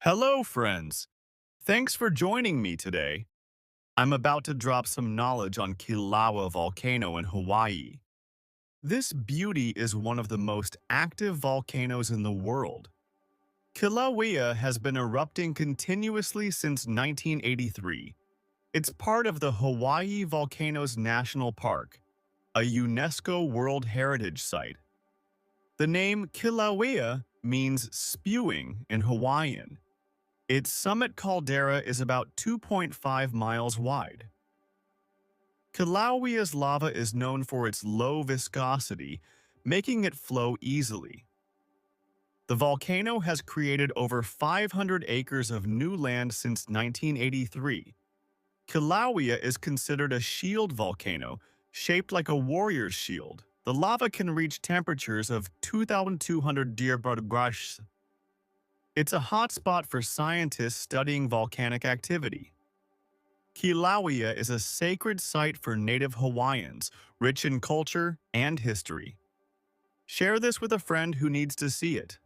Hello, friends. Thanks for joining me today. I'm about to drop some knowledge on Kilauea Volcano in Hawaii. This beauty is one of the most active volcanoes in the world. Kilauea has been erupting continuously since 1983. It's part of the Hawaii Volcanoes National Park, a UNESCO World Heritage Site. The name Kilauea means spewing in Hawaiian. Its summit caldera is about 2.5 miles wide. Kilauea's lava is known for its low viscosity, making it flow easily. The volcano has created over 500 acres of new land since 1983. Kilauea is considered a shield volcano, shaped like a warrior's shield. The lava can reach temperatures of 2,200 degrees. It's a hotspot for scientists studying volcanic activity. Kilauea is a sacred site for native Hawaiians, rich in culture and history. Share this with a friend who needs to see it.